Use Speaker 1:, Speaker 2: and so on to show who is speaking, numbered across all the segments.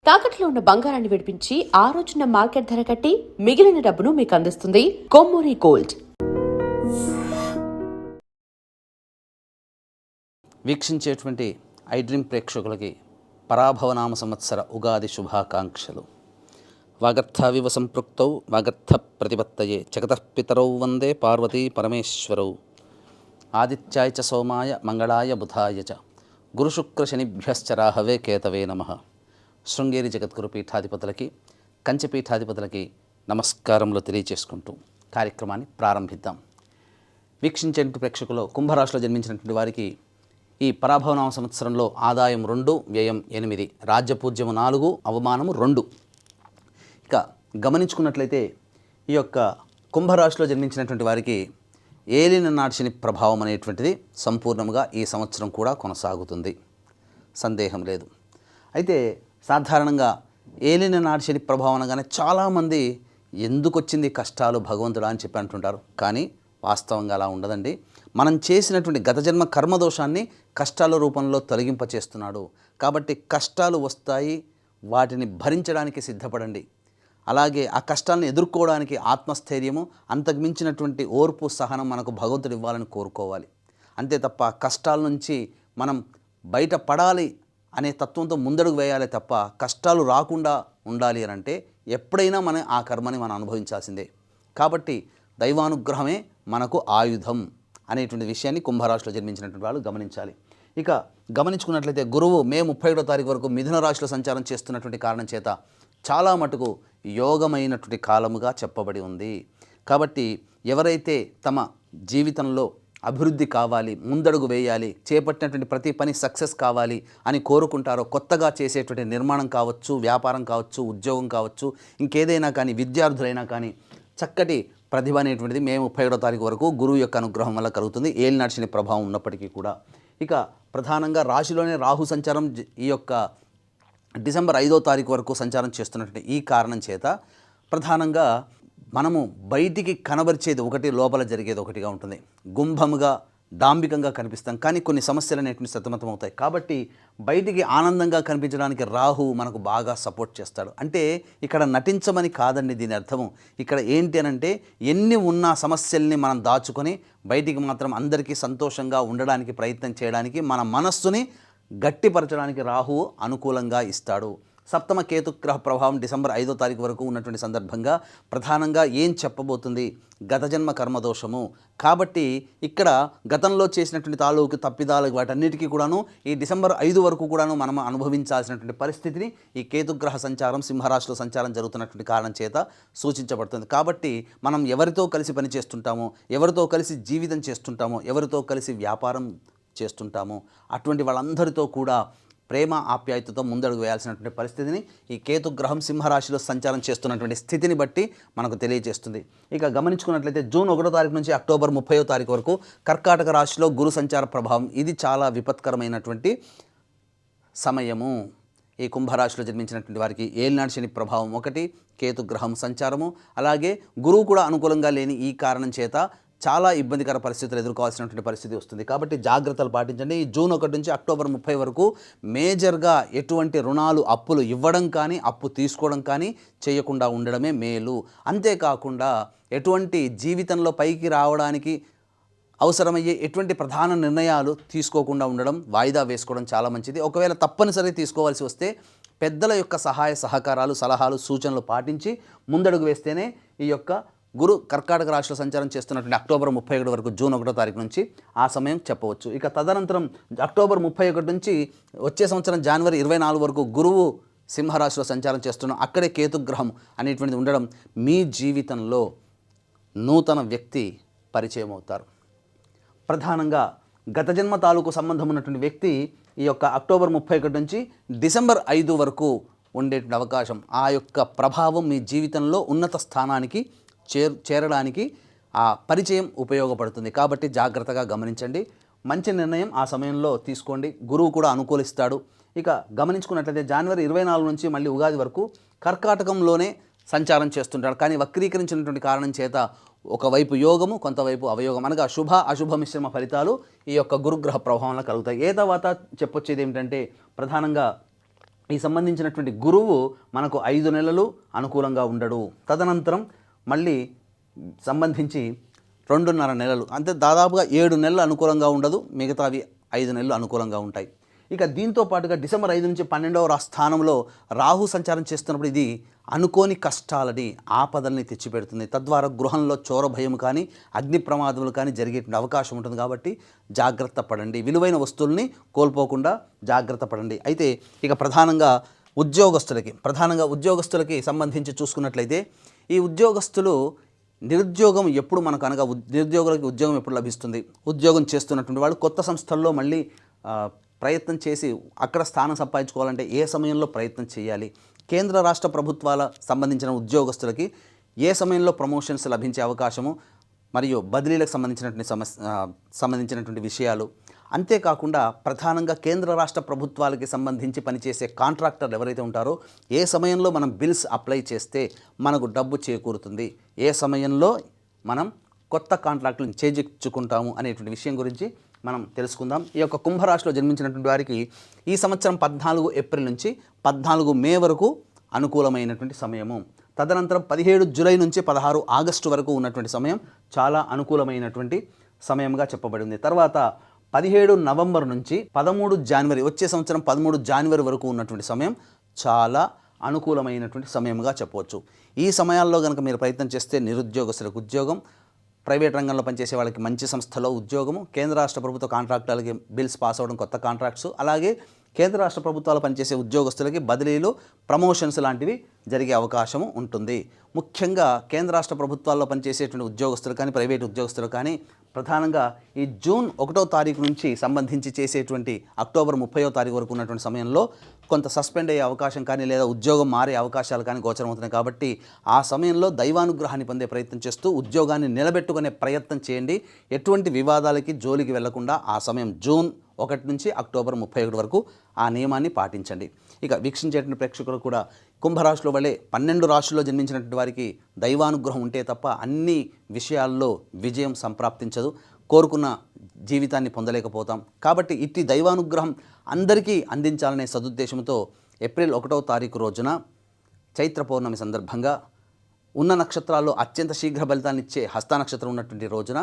Speaker 1: తాకట్లో ఉన్న బంగారాన్ని విడిపించి ఆ రోజున మార్కెట్ ధర కట్టి మిగిలిన డబ్బును మీకు అందిస్తుంది కొమ్మూరి గోల్డ్.
Speaker 2: వీక్షించేటువంటి ఐ డ్రీమ్ ప్రేక్షకులకి పరాభవనామ సంవత్సర ఉగాది శుభాకాంక్షలు. వాగర్థావివ సంపృక్తౌ వాగర్థ ప్రతిపత్తయే జగతఃపితరౌ వందే పార్వతీ పరమేశ్వరౌ. ఆదిత్యాయ చ సోమాయ మంగళాయ బుధాయ చ గురుశుక్ర శనిభ్యశ్చ రాహవే కేతవే నమః. శృంగేరి జగద్గురు పీఠాధిపతులకి కంచి పీఠాధిపతులకి నమస్కారములు తెలియచేసుకుంటూ కార్యక్రమాన్ని ప్రారంభిద్దాం. వీక్షించే ప్రేక్షకులు కుంభరాశిలో జన్మించినటువంటి వారికి ఈ పరాభవనామ సంవత్సరంలో ఆదాయం 2, వ్యయం 8, రాజ్యపూజ్యము 4, అవమానము 2. ఇక గమనించుకున్నట్లయితే ఈ యొక్క కుంభరాశిలో జన్మించినటువంటి వారికి ఏలిన నాటి శని ప్రభావం అనేటువంటిది సంపూర్ణంగా ఈ సంవత్సరం కూడా కొనసాగుతుంది, సందేహం లేదు. అయితే సాధారణంగా ఏలిన నాటి శని ప్రభావం అనగానే చాలామంది ఎందుకు వచ్చింది కష్టాలు భగవంతుడా అని చెప్పి అంటుంటారు. కానీ వాస్తవంగా అలా ఉండదండి. మనం చేసినటువంటి గత జన్మ కర్మదోషాన్ని కష్టాల రూపంలో తొలగింపచేస్తున్నాడు. కాబట్టి కష్టాలు వస్తాయి, వాటిని భరించడానికి సిద్ధపడండి. అలాగే ఆ కష్టాలను ఎదుర్కోవడానికి ఆత్మస్థైర్యము, అంతకుమించినటువంటి ఓర్పు సహనం మనకు భగవంతుడు ఇవ్వాలని కోరుకోవాలి. అంతే తప్ప కష్టాల నుంచి మనం బయటపడాలి అనే తత్వంతో ముందడుగు వేయాలి తప్ప కష్టాలు రాకుండా ఉండాలి అని అంటే ఎప్పుడైనా మనం ఆ కర్మని మనం అనుభవించాల్సిందే. కాబట్టి దైవానుగ్రహమే మనకు ఆయుధం అనేటువంటి విషయాన్ని కుంభరాశిలో జన్మించినటువంటి వాళ్ళు గమనించాలి. ఇక గమనించుకున్నట్లయితే గురువు మే 31వ తారీఖు వరకు మిథున రాశిలో సంచారం చేస్తున్నటువంటి కారణం చేత చాలా మటుకు యోగమైనటువంటి కాలముగా చెప్పబడి ఉంది. కాబట్టి ఎవరైతే తమ జీవితంలో అభివృద్ధి కావాలి, ముందడుగు వేయాలి, చేపట్టినటువంటి ప్రతి పని సక్సెస్ కావాలి అని కోరుకుంటారో, కొత్తగా చేసేటువంటి నిర్మాణం కావచ్చు, వ్యాపారం కావచ్చు, ఉద్యోగం కావచ్చు, ఇంకేదైనా కానీ, విద్యార్థులైనా కానీ చక్కటి ప్రతిభ అనేటువంటిది మే 31వ తారీఖు వరకు గురువు యొక్క అనుగ్రహం వల్ల కలుగుతుంది, ఏలినాటి శని ప్రభావం ఉన్నప్పటికీ కూడా. ఇక ప్రధానంగా రాశిలోనే రాహు సంచారం ఈ యొక్క డిసెంబర్ 5వ తారీఖు వరకు సంచారం చేస్తున్నటువంటి ఈ కారణం చేత ప్రధానంగా మనము బయటికి కనబరిచేది ఒకటి, లోపల జరిగేది ఒకటిగా ఉంటుంది. గుంభముగా డాంబికంగా కనిపిస్తాం, కానీ కొన్ని సమస్యలు అనేటువంటి సతమతం అవుతాయి. కాబట్టి బయటికి ఆనందంగా కనిపించడానికి రాహు మనకు బాగా సపోర్ట్ చేస్తాడు. అంటే ఇక్కడ నటించమని కాదండి దీని అర్థము. ఇక్కడ ఏంటి అనంటే ఎన్ని ఉన్న సమస్యల్ని మనం దాచుకొని బయటికి మాత్రం అందరికీ సంతోషంగా ఉండడానికి ప్రయత్నం చేయడానికి, మన మనస్సుని గట్టిపరచడానికి రాహు అనుకూలంగా ఇస్తాడు. సప్తమ కేతుగ్రహ ప్రభావం డిసెంబర్ 5వ తారీఖు వరకు ఉన్నటువంటి సందర్భంగా ప్రధానంగా ఏం చెప్పబోతుంది? గత జన్మ కర్మదోషము. కాబట్టి ఇక్కడ గతంలో చేసినటువంటి తాలూకు తప్పిదాలు వాటన్నిటికీ కూడాను ఈ డిసెంబర్ 5 వరకు కూడాను మనం అనుభవించాల్సినటువంటి పరిస్థితిని ఈ కేతుగ్రహ సంచారం సింహరాశిలో సంచారం జరుగుతున్నటువంటి కారణం చేత సూచించబడుతుంది. కాబట్టి మనం ఎవరితో కలిసి పని చేస్తుంటామో, ఎవరితో కలిసి జీవితం చేస్తుంటామో, ఎవరితో కలిసి వ్యాపారం చేస్తుంటామో అటువంటి వాళ్ళందరితో కూడా ప్రేమ ఆప్యాయతతో ముందడుగు వేయాల్సినటువంటి పరిస్థితిని ఈ కేతుగ్రహం సింహరాశిలో సంచారం చేస్తున్నటువంటి స్థితిని బట్టి మనకు తెలియజేస్తుంది. ఇక గమనించుకున్నట్లయితే జూన్ 1వ తారీఖు నుంచి అక్టోబర్ 30వ తారీఖు వరకు కర్కాటక రాశిలో గురు సంచార ప్రభావం, ఇది చాలా విపత్కరమైనటువంటి సమయము. ఈ కుంభరాశిలో జన్మించినటువంటి వారికి ఏలినాటి శని ప్రభావం ఒకటి, కేతుగ్రహం సంచారము, అలాగే గురువు కూడా అనుకూలంగా లేని ఈ కారణం చేత చాలా ఇబ్బందికర పరిస్థితులు ఎదుర్కోవాల్సినటువంటి పరిస్థితి వస్తుంది. కాబట్టి జాగ్రత్తలు పాటించండి. ఈ జూన్ 1 నుంచి అక్టోబర్ 30 వరకు మేజర్గా ఎటువంటి రుణాలు, అప్పులు ఇవ్వడం కానీ, అప్పు తీసుకోవడం కానీ చేయకుండా ఉండడమే మేలు. అంతేకాకుండా ఎటువంటి జీవితంలో పైకి రావడానికి అవసరమయ్యే ఎటువంటి ప్రధాన నిర్ణయాలు తీసుకోకుండా ఉండడం, వాయిదా వేసుకోవడం చాలా మంచిది. ఒకవేళ తప్పనిసరి తీసుకోవాల్సి వస్తే పెద్దల యొక్క సహాయ సహకారాలు, సలహాలు, సూచనలు పాటించి ముందడుగు వేస్తేనే ఈ యొక్క గురు కర్కాటక రాశిలో సంచారం చేస్తున్నటువంటి అక్టోబర్ 31 వరకు జూన్ 1వ తారీఖు నుంచి ఆ సమయం చెప్పవచ్చు. ఇక తదనంతరం అక్టోబర్ 31 నుంచి వచ్చే సంవత్సరం జనవరి 24 వరకు గురువు సింహరాశిలో సంచారం చేస్తున్నాం. అక్కడే కేతుగ్రహం అనేటువంటిది ఉండడం మీ జీవితంలో నూతన వ్యక్తి పరిచయం అవుతారు. ప్రధానంగా గత జన్మ తాలూకు సంబంధం ఉన్నటువంటి వ్యక్తి ఈ యొక్క అక్టోబర్ 31 నుంచి డిసెంబర్ 5 వరకు ఉండేటువంటి అవకాశం, ఆ యొక్క ప్రభావం మీ జీవితంలో ఉన్నత స్థానానికి చేరడానికి ఆ పరిచయం ఉపయోగపడుతుంది. కాబట్టి జాగ్రత్తగా గమనించండి, మంచి నిర్ణయం ఆ సమయంలో తీసుకోండి. గురువు కూడా అనుకూలిస్తాడు. ఇక గమనించుకున్నట్లయితే జనవరి 24 నుంచి మళ్ళీ ఉగాది వరకు కర్కాటకంలోనే సంచారం చేస్తుంటాడు. కానీ వక్రీకరించినటువంటి కారణం చేత ఒకవైపు యోగము, కొంతవైపు అవయోగం అనగా శుభ అశుభ మిశ్రమ ఫలితాలు ఈ యొక్క గురుగ్రహ ప్రభావంలో కలుగుతాయి. తర్వాత చెప్పొచ్చేది ఏమిటంటే ప్రధానంగా ఈ సంబంధించినటువంటి గురువు మనకు 5 నెలలు అనుకూలంగా ఉండడు. తదనంతరం మళ్ళీ సంబంధించి 2.5 నెలలు, అంటే దాదాపుగా 7 నెలలు అనుకూలంగా ఉండదు, మిగతావి 5 నెలలు అనుకూలంగా ఉంటాయి. ఇక దీంతో పాటుగా డిసెంబర్ 5 నుంచి 12వ స్థానంలో రాహు సంచారం చేస్తున్నప్పుడు ఇది అనుకోని కష్టాలని, ఆపదల్ని తెచ్చిపెడుతుంది. తద్వారా గృహంలో చోర భయం కానీ, అగ్ని ప్రమాదములు కానీ జరిగేటువంటి అవకాశం ఉంటుంది. కాబట్టి జాగ్రత్త పడండి, విలువైన వస్తువుల్ని కోల్పోకుండా జాగ్రత్త పడండి. అయితే ఇక ప్రధానంగా ఉద్యోగస్తులకి సంబంధించి చూసుకున్నట్లయితే ఈ ఉద్యోగస్తులు నిరుద్యోగం ఎప్పుడు మనకు అనగా నిరుద్యోగులకి ఉద్యోగం ఎప్పుడు లభిస్తుంది? ఉద్యోగం చేస్తున్నటువంటి వాళ్ళు కొత్త సంస్థల్లో మళ్ళీ ప్రయత్నం చేసి అక్కడ స్థానం సంపాదించుకోవాలంటే ఏ సమయంలో ప్రయత్నం చేయాలి? కేంద్ర రాష్ట్ర ప్రభుత్వాల సంబంధించిన ఉద్యోగస్తులకి ఏ సమయంలో ప్రమోషన్స్ లభించే అవకాశము, మరియు బదిలీలకు సంబంధించినటువంటి విషయాలు, అంతేకాకుండా ప్రధానంగా కేంద్ర రాష్ట్ర ప్రభుత్వాలకి సంబంధించి పనిచేసే కాంట్రాక్టర్లు ఎవరైతే ఉంటారో ఏ సమయంలో మనం బిల్స్ అప్లై చేస్తే మనకు డబ్బు చేకూరుతుంది, ఏ సమయంలో మనం కొత్త కాంట్రాక్టులను చేజిక్కుంటాము అనేటువంటి విషయం గురించి మనం తెలుసుకుందాం. ఈ యొక్క కుంభరాశిలో జన్మించినటువంటి వారికి ఈ సంవత్సరం 14 ఏప్రిల్ నుంచి 14 మే వరకు అనుకూలమైనటువంటి సమయము. తదనంతరం 17 జూలై నుంచి 16 ఆగస్టు వరకు ఉన్నటువంటి సమయం చాలా అనుకూలమైనటువంటి సమయంగా చెప్పబడింది. తర్వాత 17 నవంబర్ నుంచి 13 జనవరి, వచ్చే సంవత్సరం 13 జనవరి వరకు ఉన్నటువంటి సమయం చాలా అనుకూలమైనటువంటి సమయంగా చెప్పవచ్చు. ఈ సమయాల్లో కనుక మీరు ప్రయత్నం చేస్తే నిరుద్యోగస్తులకు ఉద్యోగం, ప్రైవేట్ రంగంలో పనిచేసే వాళ్ళకి మంచి సంస్థలో ఉద్యోగము, కేంద్ర రాష్ట్ర ప్రభుత్వ కాంట్రాక్టులకి బిల్స్ పాస్ అవ్వడం, కొత్త కాంట్రాక్ట్స్, అలాగే కేంద్ర రాష్ట్ర ప్రభుత్వాలు పనిచేసే ఉద్యోగస్తులకి బదిలీలు, ప్రమోషన్స్ లాంటివి జరిగే అవకాశం ఉంటుంది. ముఖ్యంగా కేంద్ర రాష్ట్ర ప్రభుత్వాల్లో పనిచేసేటువంటి ఉద్యోగస్తులు కానీ, ప్రైవేట్ ఉద్యోగస్తులు కానీ ప్రధానంగా ఈ జూన్ 1వ తారీఖు నుంచి సంబంధించి చేసేటువంటి అక్టోబర్ 30వ తారీఖు వరకు ఉన్నటువంటి సమయంలో కొంత సస్పెండ్ అయ్యే అవకాశం కానీ, లేదా ఉద్యోగం మారే అవకాశాలు కానీ గోచరమవుతున్నాయి. కాబట్టి ఆ సమయంలో దైవానుగ్రహాన్ని పొందే ప్రయత్నం చేస్తూ ఉద్యోగాన్ని నిలబెట్టుకునే ప్రయత్నం చేయండి. ఎటువంటి వివాదాలకి జోలికి వెళ్లకుండా ఆ సమయం జూన్ 1 నుంచి అక్టోబర్ 31 వరకు ఆ నియమాన్ని పాటించండి. ఇక వీక్షించేటువంటి ప్రేక్షకులు కూడా కుంభరాశిలో వల్లే 12 రాశుల్లో జన్మించినటువంటి వారికి దైవానుగ్రహం ఉంటే తప్ప అన్ని విషయాల్లో విజయం సంప్రాప్తించదు, కోరుకున్న జీవితాన్ని పొందలేకపోతాం. కాబట్టి ఇట్టి దైవానుగ్రహం అందరికీ అందించాలనే సదుద్దేశంతో ఏప్రిల్ 1వ తారీఖు రోజున చైత్ర పౌర్ణమి సందర్భంగా ఉన్న నక్షత్రాల్లో అత్యంత శీఘ్ర ఫలితాన్నిచ్చే హస్త నక్షత్రం ఉన్నటువంటి రోజున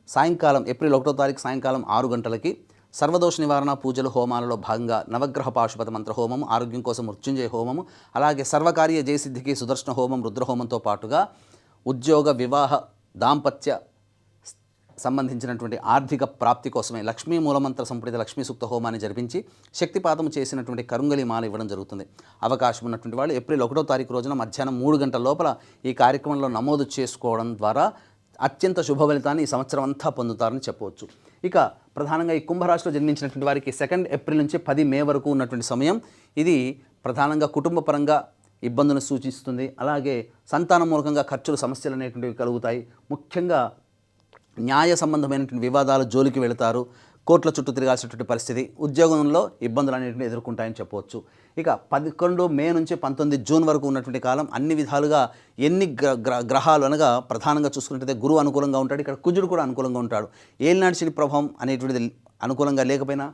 Speaker 2: సాయంకాలం ఏప్రిల్ 1వ తారీఖు సాయంకాలం 6 గంటలకి సర్వదోష నివారణ పూజలు హోమాలలో భాగంగా నవగ్రహ పాశుపత మంత్ర హోమము, ఆరోగ్యం కోసం మృత్యుంజయ హోమము, అలాగే సర్వకార్య జయసిద్ధికి సుదర్శన హోమం, రుద్రహోమంతో పాటుగా ఉద్యోగ, వివాహ, దాంపత్య సంబంధించినటువంటి ఆర్థిక ప్రాప్తి కోసమే లక్ష్మీ మూలమంత్ర సంపుటిత లక్ష్మీ సూక్త హోమాన్ని జరిపించి శక్తిపాతం చేసినటువంటి కరుంగలి మాల ఇవ్వడం జరుగుతుంది. అవకాశం ఉన్నటువంటి వాళ్ళు ఏప్రిల్ 1వ తారీఖు రోజున మధ్యాహ్నం 3 గంటల లోపల ఈ కార్యక్రమంలో నమోదు చేసుకోవడం ద్వారా అత్యంత శుభ ఫలితాన్ని ఈ సంవత్సరం అంతా పొందుతారని చెప్పవచ్చు. ఇక ప్రధానంగా ఈ కుంభరాశిలో జన్మించినటువంటి వారికి 2 ఏప్రిల్ నుంచి 10 మే వరకు ఉన్నటువంటి సమయం ఇది ప్రధానంగా కుటుంబ పరంగా ఇబ్బందులను సూచిస్తుంది. అలాగే సంతాన మూలకంగా ఖర్చులు, సమస్యలు అనేటువంటివి కలుగుతాయి. ముఖ్యంగా న్యాయ సంబంధమైనటువంటి వివాదాల జోలికి వెళతారు, కోర్టుల చుట్టూ తిరగాల్సినటువంటి పరిస్థితి, ఉద్యోగంలో ఇబ్బందులు అనేటివి ఎదుర్కొంటాయని చెప్పవచ్చు. ఇక 11 మే నుంచి 19 జూన్ వరకు ఉన్నటువంటి కాలం అన్ని విధాలుగా ఎన్ని గ్రహాలు అనగా ప్రధానంగా చూసుకున్నట్లయితే గురువు అనుకూలంగా ఉంటాడు, ఇక్కడ కుజుడు కూడా అనుకూలంగా ఉంటాడు. ఏలినాటి శని ప్రభావం అనేటువంటిది అనుకూలంగా లేకపోయినా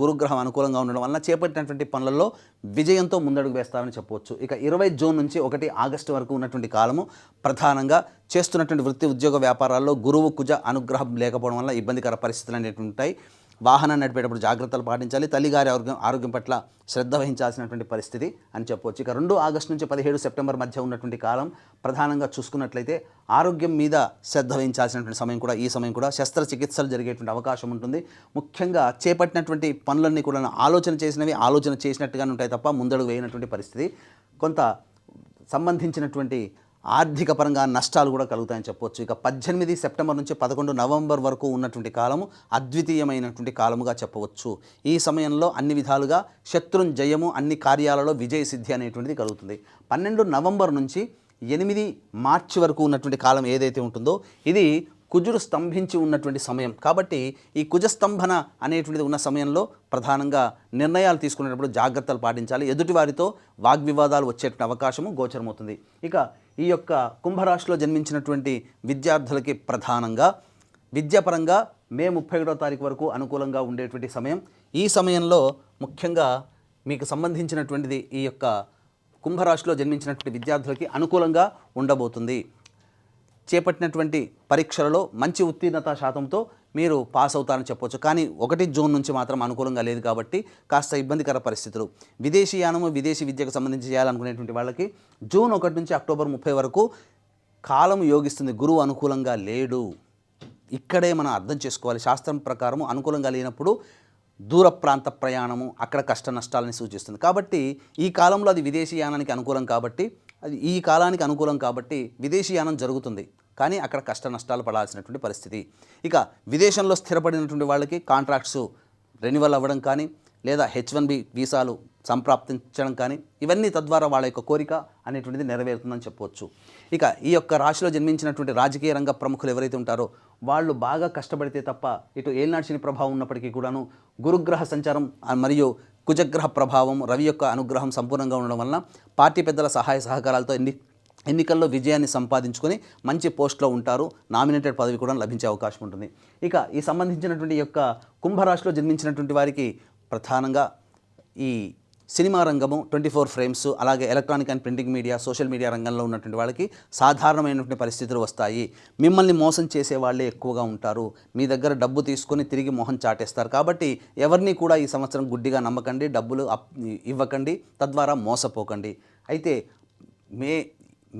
Speaker 2: గురుగ్రహం అనుకూలంగా ఉండడం వలన చేపట్టినటువంటి పనులలో విజయంతో ముందడుగు వేస్తారని చెప్పవచ్చు. ఇక 20 జూన్ నుంచి 1 ఆగస్టు వరకు ఉన్నటువంటి కాలము ప్రధానంగా చేస్తున్నటువంటి వృత్తి, ఉద్యోగ, వ్యాపారాల్లో గురువు, కుజ అనుగ్రహం లేకపోవడం వల్ల ఇబ్బందికర పరిస్థితులు అనేవి ఉంటాయి. వాహనాన్ని నడిపేటప్పుడు జాగ్రత్తలు పాటించాలి, తల్లిగారి ఆరోగ్యం పట్ల శ్రద్ధ వహించాల్సినటువంటి పరిస్థితి అని చెప్పవచ్చు. ఇక 2 ఆగస్టు నుంచి 17 సెప్టెంబర్ మధ్య ఉన్నటువంటి కాలం ప్రధానంగా చూసుకున్నట్లయితే ఆరోగ్యం మీద శ్రద్ధ వహించాల్సినటువంటి సమయం కూడా ఈ సమయం కూడా శస్త్రచికిత్సలు జరిగేటువంటి అవకాశం ఉంటుంది. ముఖ్యంగా చేపట్టినటువంటి పనులన్నీ కూడా ఆలోచన చేసినట్టుగానే ఉంటాయి తప్ప ముందడుగు వేయనటువంటి పరిస్థితి. కొంత సంబంధించినటువంటి ఆర్థిక పరంగా నష్టాలు కూడా కలుగుతాయని చెప్పవచ్చు. ఇక 18 సెప్టెంబర్ నుంచి 11 నవంబర్ వరకు ఉన్నటువంటి కాలము అద్వితీయమైనటువంటి కాలముగా చెప్పవచ్చు. ఈ సమయంలో అన్ని విధాలుగా శత్రుంజయము, అన్ని కార్యాలలో విజయ సిద్ధి అనేటువంటిది కలుగుతుంది. 12 నవంబర్ నుంచి 8 మార్చి వరకు ఉన్నటువంటి కాలం ఏదైతే ఉంటుందో ఇది కుజుడు స్తంభించి ఉన్నటువంటి సమయం. కాబట్టి ఈ కుజస్తంభన అనేటువంటిది ఉన్న సమయంలో ప్రధానంగా నిర్ణయాలు తీసుకునేటప్పుడు జాగ్రత్తలు పాటించాలి. ఎదుటివారితో వాగ్వివాదాలు వచ్చేటువంటి అవకాశము గోచరమవుతుంది. ఇక ఈ యొక్క కుంభరాశిలో జన్మించినటువంటి విద్యార్థులకి ప్రధానంగా విద్యాపరంగా మే 31వ తారీఖు వరకు అనుకూలంగా ఉండేటువంటి సమయం. ఈ సమయంలో ముఖ్యంగా మీకు సంబంధించినటువంటిది ఈ యొక్క కుంభరాశిలో జన్మించినటువంటి విద్యార్థులకి అనుకూలంగా ఉండబోతుంది. చేపట్టినటువంటి పరీక్షలలో మంచి ఉత్తీర్ణత శాతంతో మీరు పాస్ అవుతారని చెప్పొచ్చు. కానీ 1 జూన్ నుంచి మాత్రం అనుకూలంగా లేదు కాబట్టి కాస్త ఇబ్బందికర పరిస్థితులు. విదేశీయానము విదేశీ విద్యకు సంబంధించి చేయాలనుకునేటువంటి వాళ్ళకి జూన్ 1 నుంచి అక్టోబర్ 30 వరకు కాలం యోగిస్తుంది. గురువు అనుకూలంగా లేడు. ఇక్కడే మనం అర్థం చేసుకోవాలి. శాస్త్రం ప్రకారం అనుకూలంగా లేనప్పుడు దూర ప్రాంత ప్రయాణము అక్కడ కష్ట నష్టాలని సూచిస్తుంది. కాబట్టి ఈ కాలంలో అది విదేశీయానానికి అనుకూలం కాబట్టి, అది ఈ కాలానికి అనుకూలం కాబట్టి విదేశీయానం జరుగుతుంది. కానీ అక్కడ కష్ట నష్టాలు పడాల్సినటువంటి పరిస్థితి. ఇక విదేశంలో స్థిరపడినటువంటి వాళ్ళకి కాంట్రాక్ట్స్ రెన్యువల్ అవ్వడం కానీ, లేదా H1B వీసాలు సంప్రాప్తించడం కానీ, ఇవన్నీ తద్వారా వాళ్ళ యొక్క కోరిక అనేటువంటిది నెరవేరుతుందని చెప్పవచ్చు. ఇక ఈ యొక్క రాశిలో జన్మించినటువంటి రాజకీయ రంగ ప్రముఖులు ఎవరైతే ఉంటారో వాళ్ళు బాగా కష్టపడితే తప్ప ఇటు ఏలినాటి శని ప్రభావం ఉన్నప్పటికీ కూడాను గురుగ్రహ సంచారం మరియు కుజగ్రహ ప్రభావం, రవి యొక్క అనుగ్రహం సంపూర్ణంగా ఉండడం వలన పార్టీ పెద్దల సహాయ సహకారాలతో ఎన్నికల్లో విజయాన్ని సంపాదించుకొని మంచి పోస్ట్లో ఉంటారు. నామినేటెడ్ పదవి కూడా లభించే అవకాశం ఉంటుంది. ఇక ఈ సంబంధించినటువంటి యొక్క కుంభరాశిలో జన్మించినటువంటి వారికి ప్రధానంగా ఈ సినిమా రంగము, 24 ఫ్రేమ్స్, అలాగే electronic and printing media, social media రంగంలో ఉన్నటువంటి వాళ్ళకి సాధారణమైనటువంటి పరిస్థితులు వస్తాయి. మిమ్మల్ని మోసం చేసే వాళ్ళే ఎక్కువగా ఉంటారు. మీ దగ్గర డబ్బు తీసుకొని తిరిగి మొహం చాటేస్తారు. కాబట్టి ఎవరిని కూడా ఈ సంవత్సరం గుడ్డిగా నమ్మకండి, డబ్బులు ఇవ్వకండి, తద్వారా మోసపోకండి. అయితే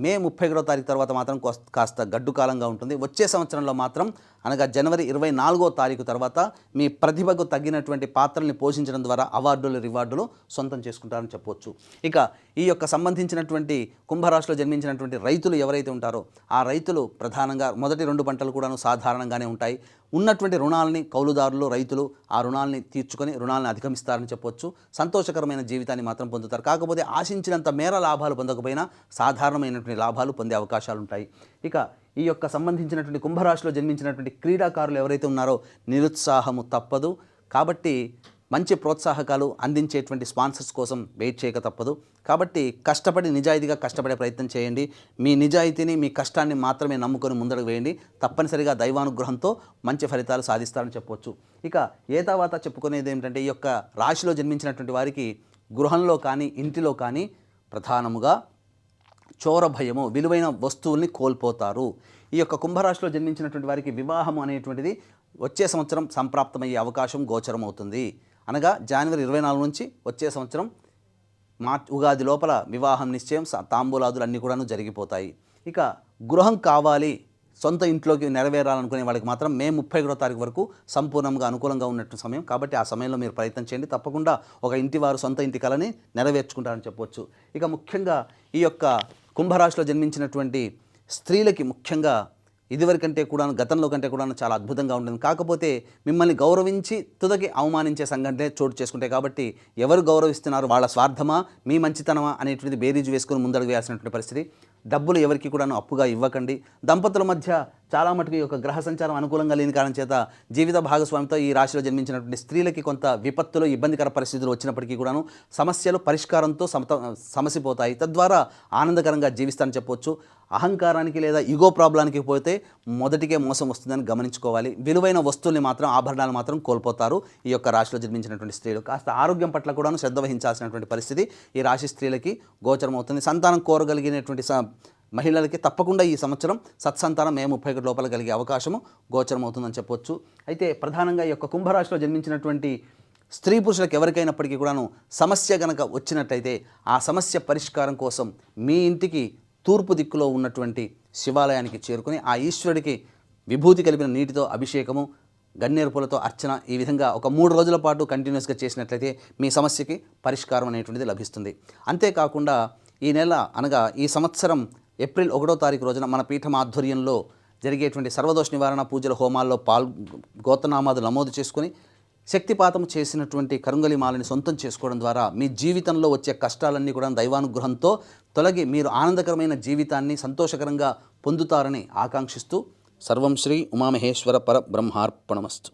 Speaker 2: మే 31వ తారీఖు తర్వాత మాత్రం కాస్త గడ్డు కాలంగా ఉంటుంది. వచ్చే సంవత్సరంలో మాత్రం అనగా జనవరి 24వ తారీఖు తర్వాత మీ ప్రతిభకు తగ్గినటువంటి పాత్రల్ని పోషించడం ద్వారా అవార్డులు, రివార్డులు సొంతం చేసుకుంటారని చెప్పవచ్చు. ఇక ఈ యొక్క సంబంధించినటువంటి కుంభరాశిలో జన్మించినటువంటి రైతులు ఎవరైతే ఉంటారో ఆ రైతులు ప్రధానంగా మొదటి 2 పంటలు కూడాను సాధారణంగానే ఉంటాయి. ఉన్నటువంటి రుణాలని కౌలుదారులు, రైతులు ఆ రుణాలని తీర్చుకొని రుణాలను అధిగమిస్తారని చెప్పవచ్చు. సంతోషకరమైన జీవితాన్ని మాత్రం పొందుతారు. కాకపోతే ఆశించినంత మేర లాభాలు పొందకపోయినా సాధారణమైనటువంటి లాభాలు పొందే అవకాశాలు ఉంటాయి. ఇక ఈ యొక్క సంబంధించినటువంటి కుంభరాశిలో జన్మించినటువంటి క్రీడాకారులు ఎవరైతే ఉన్నారో నిరుత్సాహము తప్పదు. కాబట్టి మంచి ప్రోత్సాహకాలు అందించేటువంటి స్పాన్సర్స్ కోసం వెయిట్ చేయక తప్పదు. కాబట్టి కష్టపడి నిజాయితీగా కష్టపడే ప్రయత్నం చేయండి. మీ నిజాయితీని, మీ కష్టాన్ని మాత్రమే నమ్ముకొని ముందడుగు వేయండి. తప్పనిసరిగా దైవానుగ్రహంతో మంచి ఫలితాలు సాధిస్తారని చెప్పవచ్చు. ఇక తర్వాత చెప్పుకునేది ఏమిటంటే ఈ యొక్క రాశిలో జన్మించినటువంటి వారికి గృహంలో కానీ ఇంటిలో కానీ ప్రధానముగా చోర భయము, విలువైన వస్తువుల్ని కోల్పోతారు. ఈ యొక్క కుంభరాశిలో జన్మించినటువంటి వారికి వివాహం అనేటువంటిది వచ్చే సంవత్సరం సంప్రాప్తమయ్యే అవకాశం గోచరం అవుతుంది. అనగా జనవరి 24 నుంచి వచ్చే సంవత్సరం ఉగాది లోపల వివాహం నిశ్చయం, తాంబూలాదులు అన్నీ కూడా జరిగిపోతాయి. ఇక గృహం కావాలి, సొంత ఇంట్లోకి నెరవేరాలనుకునే వాళ్ళకి మాత్రం మే 31వ తారీఖు వరకు సంపూర్ణంగా అనుకూలంగా ఉన్నట్టు సమయం. కాబట్టి ఆ సమయంలో మీరు ప్రయత్నం చేయండి. తప్పకుండా ఒక ఇంటి వారు సొంత ఇంటి కలని నెరవేర్చుకుంటారని చెప్పవచ్చు. ఇక ముఖ్యంగా ఈ యొక్క కుంభరాశిలో జన్మించినటువంటి స్త్రీలకి ముఖ్యంగా ఇదివరకంటే కూడా గతంలో కంటే కూడా చాలా అద్భుతంగా ఉంటుంది. కాకపోతే మిమ్మల్ని గౌరవించి తుదకి అవమానించే సంఘటనే చోటు చేసుకుంటాయి. కాబట్టి ఎవరు గౌరవిస్తున్నారు, వాళ్ళ స్వార్థమా మీ మంచితనమా అనేటువంటిది బేరీజు వేసుకొని ముందడుగు వేయాల్సినటువంటి పరిస్థితి. డబ్బులు ఎవరికి కూడాను అప్పుగా ఇవ్వకండి. దంపతుల మధ్య చాలా మటుకు ఈ యొక్క గ్రహ సంచారం అనుకూలంగా లేని కారణం చేత జీవిత భాగస్వామితో ఈ రాశిలో జన్మించినటువంటి స్త్రీలకి కొంత విపత్తులు, ఇబ్బందికర పరిస్థితులు వచ్చినప్పటికీ కూడాను సమస్యలు పరిష్కారంతో సమసిపోతాయి. తద్వారా ఆనందకరంగా జీవిస్తారని చెప్పవచ్చు. అహంకారానికి లేదా ఈగో ప్రాబ్లానికి పోతే మొదటికే మోసం వస్తుందని గమనించుకోవాలి. విలువైన వస్తువుల్ని మాత్రం, ఆభరణాలు మాత్రం కోల్పోతారు ఈ యొక్క రాశిలో జన్మించినటువంటి స్త్రీలు. కాస్త ఆరోగ్యం పట్ల కూడాను శ్రద్ధ వహించాల్సినటువంటి పరిస్థితి ఈ రాశి స్త్రీలకి గోచరం అవుతుంది. సంతానం కోరగలిగినటువంటి మహిళలకి తప్పకుండా ఈ సంవత్సరం సత్సంతానం మే 31 లోపల కలిగే అవకాశము గోచరం అవుతుందని చెప్పొచ్చు. అయితే ప్రధానంగా ఈ యొక్క కుంభరాశిలో జన్మించినటువంటి స్త్రీ పురుషులకు ఎవరికైనప్పటికీ కూడాను సమస్య కనుక వచ్చినట్టయితే ఆ సమస్య పరిష్కారం కోసం మీ ఇంటికి తూర్పు దిక్కులో ఉన్నటువంటి శివాలయానికి చేరుకుని ఆ ఈశ్వరుడికి విభూతి కలిపిన నీటితో అభిషేకము, గన్నేరు పూలతో అర్చన, ఈ విధంగా ఒక 3 రోజుల పాటు కంటిన్యూస్గా చేసినట్లయితే మీ సమస్యకి పరిష్కారం అనేటువంటిది లభిస్తుంది. అంతేకాకుండా ఈ నెల అనగా ఈ సంవత్సరం ఏప్రిల్ 1వ తారీఖు రోజున మన పీఠం ఆధ్వర్యంలో జరిగేటువంటి సర్వదోష నివారణ పూజల హోమాల్లో గోత్రనామాలు నమోదు చేసుకుని శక్తిపాతం చేసినటువంటి కరుంగలి మాలని సొంతం చేసుకోవడం ద్వారా మీ జీవితంలో వచ్చే కష్టాలన్నీ కూడా దైవానుగ్రహంతో తొలగి మీరు ఆనందకరమైన జీవితాన్ని సంతోషకరంగా పొందుతారని ఆకాంక్షిస్తూ సర్వం శ్రీ ఉమామహేశ్వర పరబ్రహ్మార్పణమస్తు.